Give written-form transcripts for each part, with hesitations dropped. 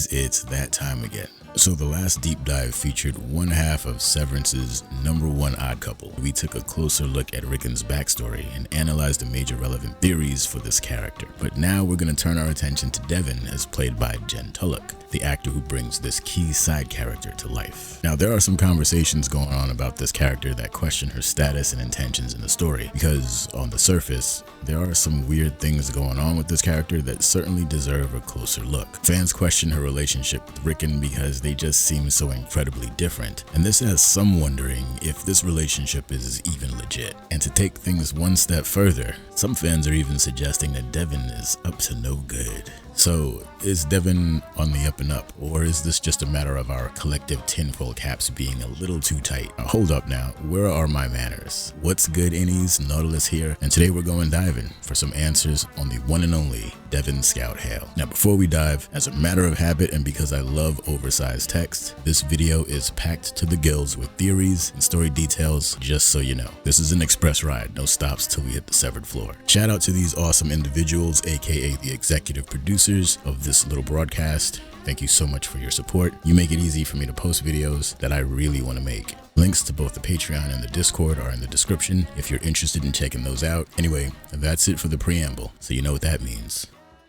it's that time again. So the last deep dive featured one half of Severance's #1 odd couple. We took a closer look at Ricken's backstory and analyzed the major relevant theories for this character. But now we're going to turn our attention to Devon, as played by Jen Tulloch, the actor who brings this key side character to life. Now there are some conversations going on about this character that question her status and intentions in the story, because on the surface, there are some weird things going on with this character that certainly deserve a closer look. Fans question her relationship with Ricken because they just seem so incredibly different, and this has some wondering if this relationship is even legit. And to take things one step further, some fans are even suggesting that Devon is up to no good. So, is Devon on the up and up, or is this just a matter of our collective tinfoil caps being a little too tight? Now, hold up now, where are my manners? What's good, innies? Nautilus here, and today we're going diving for some answers on the one and only Devon Scout-Hale. Now before we dive, as a matter of habit and because I love oversized text, this video is packed to the gills with theories and story details, just so you know. This is an express ride, no stops till we hit the severed floor. Shout out to these awesome individuals, aka the executive producers of this little broadcast. Thank you so much for your support. You make it easy for me to post videos that I really want to make. Links to both the Patreon and the Discord are in the description if you're interested in checking those out. Anyway, that's it for the preamble, so you know what that means.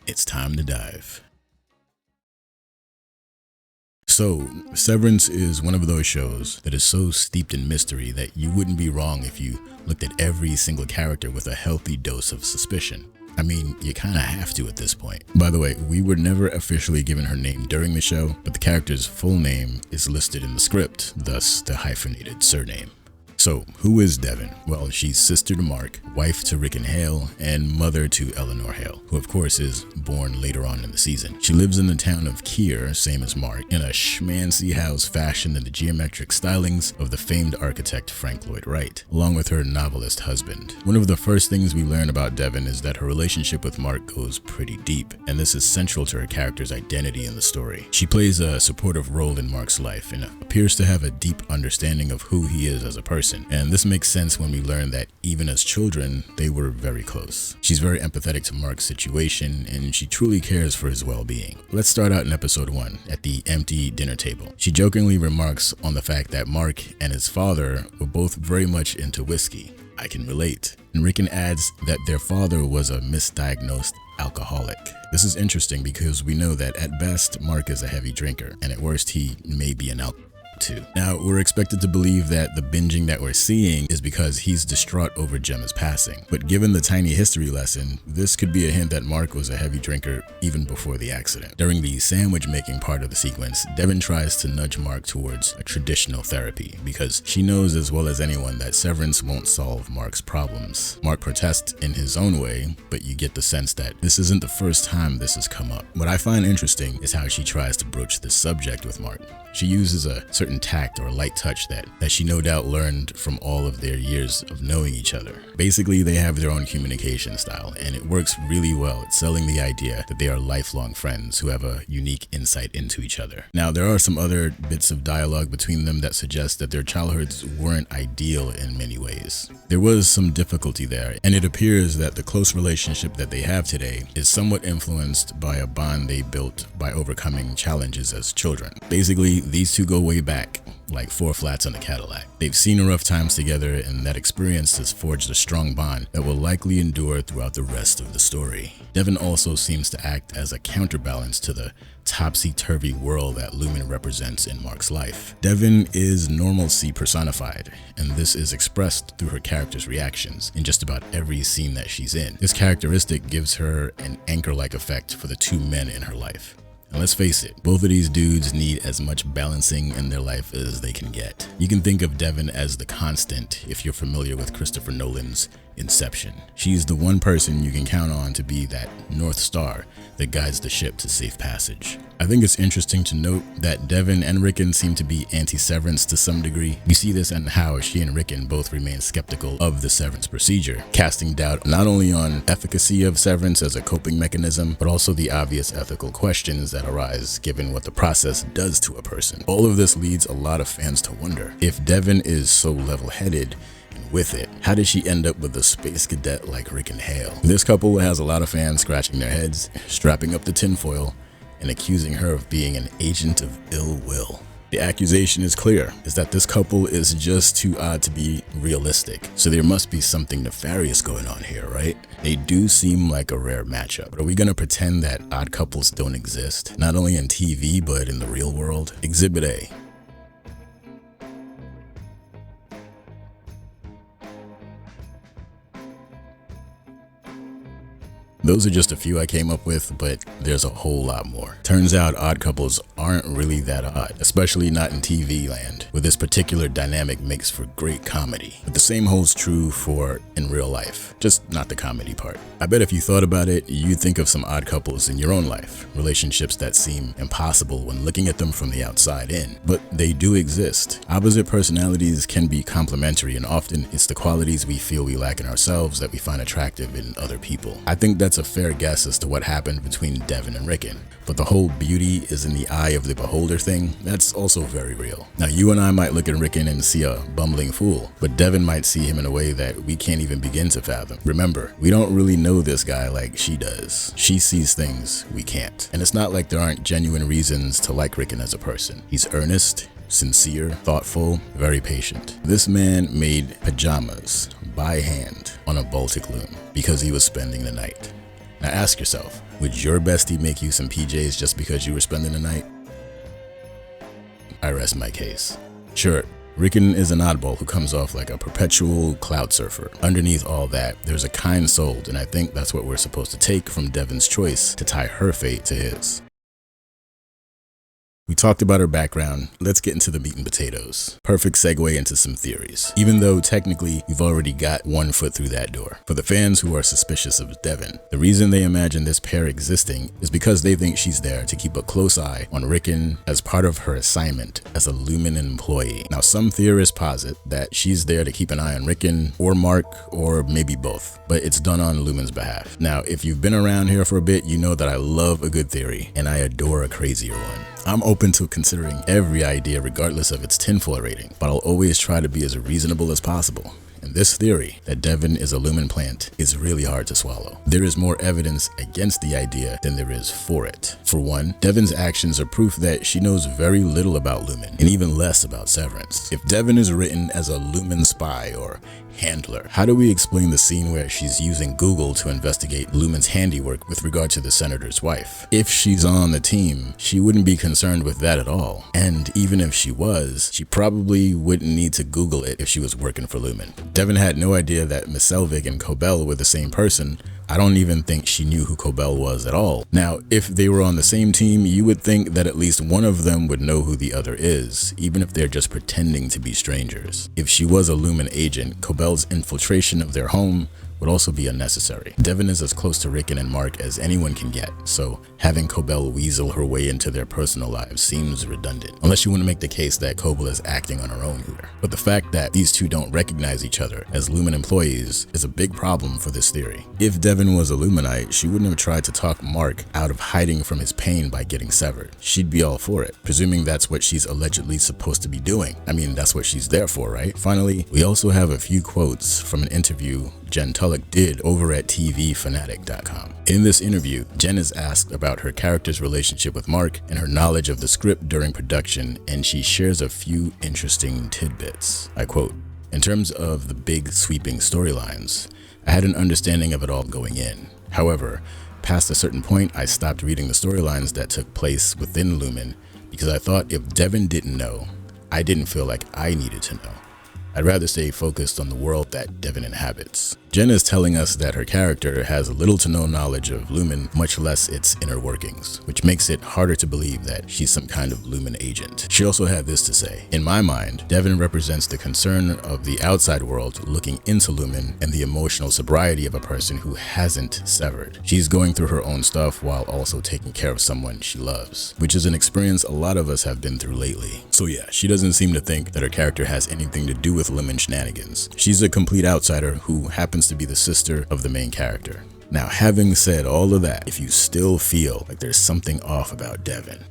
It's time to dive. So, Severance is one of those shows that is so steeped in mystery that you wouldn't be wrong if you looked at every single character with a healthy dose of suspicion. I mean, you kinda have to at this point. By the way, we were never officially given her name during the show, but the character's full name is listed in the script, thus the hyphenated surname. So, who is Devon? Well, she's sister to Mark, wife to Ricken Hale, and mother to Eleanor Hale, who of course is born later on in the season. She lives in the town of Kier, same as Mark, in a schmancy house fashioned in the geometric stylings of the famed architect Frank Lloyd Wright, along with her novelist husband. One of the first things we learn about Devon is that her relationship with Mark goes pretty deep, and this is central to her character's identity in the story. She plays a supportive role in Mark's life and appears to have a deep understanding of who he is as a person. And this makes sense when we learn that even as children, they were very close. She's very empathetic to Mark's situation, and she truly cares for his well-being. Let's start out in episode 1, at the empty dinner table. She jokingly remarks on the fact that Mark and his father were both very much into whiskey. I can relate. And Ricken adds that their father was a misdiagnosed alcoholic. This is interesting because we know that at best, Mark is a heavy drinker, and at worst, he may be an alcoholic too. Now, we're expected to believe that the binging that we're seeing is because he's distraught over Gemma's passing. But given the tiny history lesson, this could be a hint that Mark was a heavy drinker even before the accident. During the sandwich making part of the sequence, Devon tries to nudge Mark towards a traditional therapy because she knows as well as anyone that Severance won't solve Mark's problems. Mark protests in his own way, but you get the sense that this isn't the first time this has come up. What I find interesting is how she tries to broach this subject with Mark. She uses a certain tact or light touch that she no doubt learned from all of their years of knowing each other. Basically, they have their own communication style, and it works really well at selling the idea that they are lifelong friends who have a unique insight into each other. Now, there are some other bits of dialogue between them that suggest that their childhoods weren't ideal in many ways. There was some difficulty there, and it appears that the close relationship that they have today is somewhat influenced by a bond they built by overcoming challenges as children. Basically, these two go way back, like 4 flats on a Cadillac. They've seen rough times together, and that experience has forged a strong bond that will likely endure throughout the rest of the story. Devon also seems to act as a counterbalance to the topsy-turvy world that Lumen represents in Mark's life. Devon is normalcy personified, and this is expressed through her character's reactions in just about every scene that she's in. This characteristic gives her an anchor-like effect for the 2 men in her life. And let's face it, both of these dudes need as much balancing in their life as they can get. You can think of Devon as the constant if you're familiar with Christopher Nolan's Inception. She's the one person you can count on to be that North Star that guides the ship to safe passage. I think it's interesting to note that Devon and Ricken seem to be anti-Severance to some degree. You see this in how she and Ricken both remain skeptical of the Severance procedure, casting doubt not only on efficacy of Severance as a coping mechanism, but also the obvious ethical questions that arise given what the process does to a person. All of this leads a lot of fans to wonder, if Devon is so level-headed, with it, how did she end up with a space cadet like Ricken Hale? This couple has a lot of fans scratching their heads, strapping up the tinfoil, and accusing her of being an agent of ill will. The accusation is clear, is that this couple is just too odd to be realistic. So there must be something nefarious going on here, right? They do seem like a rare matchup. But are we gonna pretend that odd couples don't exist? Not only in TV, but in the real world? Exhibit A. Those are just a few I came up with, but there's a whole lot more. Turns out odd couples aren't really that odd, especially not in TV land, where this particular dynamic makes for great comedy. But the same holds true for in real life, just not the comedy part. I bet if you thought about it, you'd think of some odd couples in your own life, relationships that seem impossible when looking at them from the outside in. But they do exist. Opposite personalities can be complementary, and often it's the qualities we feel we lack in ourselves that we find attractive in other people. I think that's a fair guess as to what happened between Devon and Ricken, but the whole beauty is in the eye of the beholder thing, that's also very real. Now you and I might look at Ricken and see a bumbling fool, but Devon might see him in a way that we can't even begin to fathom. Remember, we don't really know this guy like she does. She sees things we can't. And it's not like there aren't genuine reasons to like Ricken as a person. He's earnest, sincere, thoughtful, very patient. This man made pajamas by hand on a Baltic loom because he was spending the night. Now ask yourself, would your bestie make you some PJs just because you were spending the night? I rest my case. Sure, Ricken is an oddball who comes off like a perpetual cloud surfer. Underneath all that, there's a kind soul, and I think that's what we're supposed to take from Devon's choice to tie her fate to his. We talked about her background, let's get into the meat and potatoes. Perfect segue into some theories, even though technically you've already got one foot through that door. For the fans who are suspicious of Devon, the reason they imagine this pair existing is because they think she's there to keep a close eye on Ricken as part of her assignment as a lumen employee. Now some theorists posit that she's there to keep an eye on Ricken or Mark, or maybe both, but it's done on Lumen's behalf. Now if you've been around here for a bit, you know that I love a good theory, and I adore a crazier one. I'm open to considering every idea regardless of its tinfoil rating, but I'll always try to be as reasonable as possible. And this theory that Devon is a lumen plant is really hard to swallow. There is more evidence against the idea than there is for it. For one, Devon's actions are proof that she knows very little about lumen, and even less about Severance. If Devon is written as a lumen spy or handler, how do we explain the scene where she's using Google to investigate Lumen's handiwork with regard to the senator's wife? If she's on the team, she wouldn't be concerned with that at all. And even if she was, she probably wouldn't need to Google it if she was working for Lumen. Devon had no idea that Miksanskiy and Cobell were the same person. I don't even think she knew who Cobell was at all. Now, if they were on the same team, you would think that at least one of them would know who the other is, even if they're just pretending to be strangers. If she was a Lumen agent, Cobell's infiltration of their home would also be unnecessary. Devon is as close to Ricken and Mark as anyone can get, so having Cobell weasel her way into their personal lives seems redundant, unless you want to make the case that Cobell is acting on her own here. But the fact that these two don't recognize each other as Lumen employees is a big problem for this theory. If Devon was a Lumenite, she wouldn't have tried to talk Mark out of hiding from his pain by getting severed. She'd be all for it, presuming that's what she's allegedly supposed to be doing. I mean, that's what she's there for, right? Finally, we also have a few quotes from an interview Jen Tulloch did over at tvfanatic.com. In this interview, Jen is asked about her character's relationship with Mark and her knowledge of the script during production, and she shares a few interesting tidbits. I quote, "In terms of the big sweeping storylines, I had an understanding of it all going in. However, past a certain point, I stopped reading the storylines that took place within Lumen because I thought if Devon didn't know, I didn't feel like I needed to know. I'd rather stay focused on the world that Devon inhabits." Jen is telling us that her character has little to no knowledge of Lumen, much less its inner workings, which makes it harder to believe that she's some kind of Lumen agent. She also had this to say, "In my mind, Devon represents the concern of the outside world looking into Lumen and the emotional sobriety of a person who hasn't severed. She's going through her own stuff while also taking care of someone she loves, which is an experience a lot of us have been through lately." So yeah, she doesn't seem to think that her character has anything to do with Lumen shenanigans. She's a complete outsider who happens to be the sister of the main character. Now, having said all of that, if you still feel like there's something off about Devon,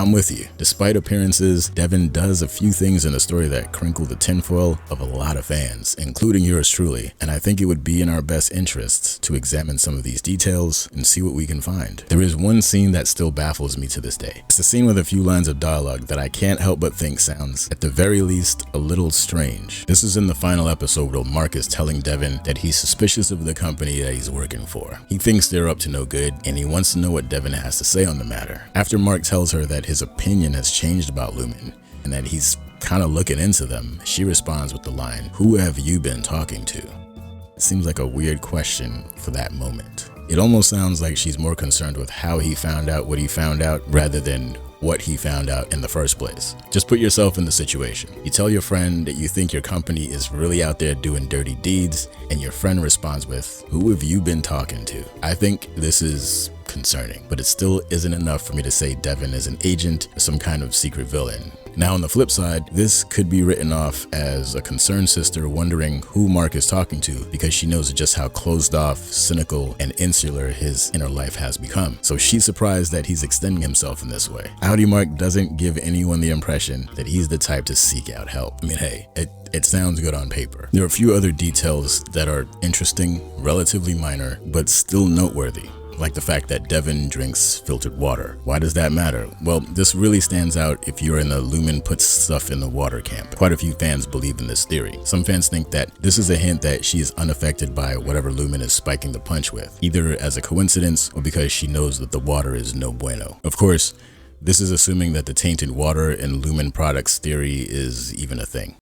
I'm with you. Despite appearances, Devon does a few things in the story that crinkle the tinfoil of a lot of fans, including yours truly, and I think it would be in our best interests to examine some of these details and see what we can find. There is one scene that still baffles me to this day. It's a scene with a few lines of dialogue that I can't help but think sounds, at the very least, a little strange. This is in the final episode where Mark is telling Devon that he's suspicious of the company that he's working for. He thinks they're up to no good, and he wants to know what Devon has to say on the matter. After Mark tells her that his opinion has changed about lumen and that he's kind of looking into them, she responds with the line, "Who have you been talking to?" It seems like a weird question for that moment. It almost sounds like she's more concerned with how he found out what he found out rather than what he found out in the first place. Just put yourself in the situation. You tell your friend that you think your company is really out there doing dirty deeds, and your friend responds with, "Who have you been talking to?" I think this is concerning, but it still isn't enough for me to say Devon is an agent or some kind of secret villain. Now on the flip side, this could be written off as a concerned sister wondering who Mark is talking to because she knows just how closed off, cynical, and insular his inner life has become. So she's surprised that he's extending himself in this way. Howdy Mark doesn't give anyone the impression that he's the type to seek out help. I mean, hey, it sounds good on paper. There are a few other details that are interesting, relatively minor, but still noteworthy. Like the fact that Devon drinks filtered water. Why does that matter? Well, this really stands out if you're in the lumen puts stuff in the water camp. Quite a few fans believe in this theory. Some fans think that this is a hint that she is unaffected by whatever lumen is spiking the punch with, either as a coincidence or because she knows that the water is no bueno. Of course, this is assuming that the tainted water and lumen products theory is even a thing.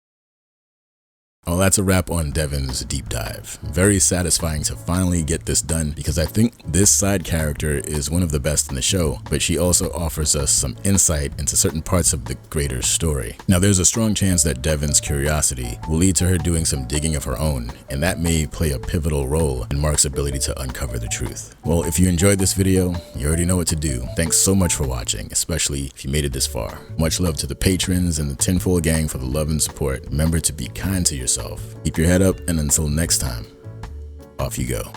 Well, that's a wrap on Devon's deep dive. Very satisfying to finally get this done because I think this side character is one of the best in the show, but she also offers us some insight into certain parts of the greater story. Now, there's a strong chance that Devon's curiosity will lead to her doing some digging of her own, and that may play a pivotal role in Mark's ability to uncover the truth. Well, if you enjoyed this video, you already know what to do. Thanks so much for watching, especially if you made it this far. Much love to the patrons and the tinfoil gang for the love and support. Remember to be kind to yourself. Keep your head up, and until next time, off you go.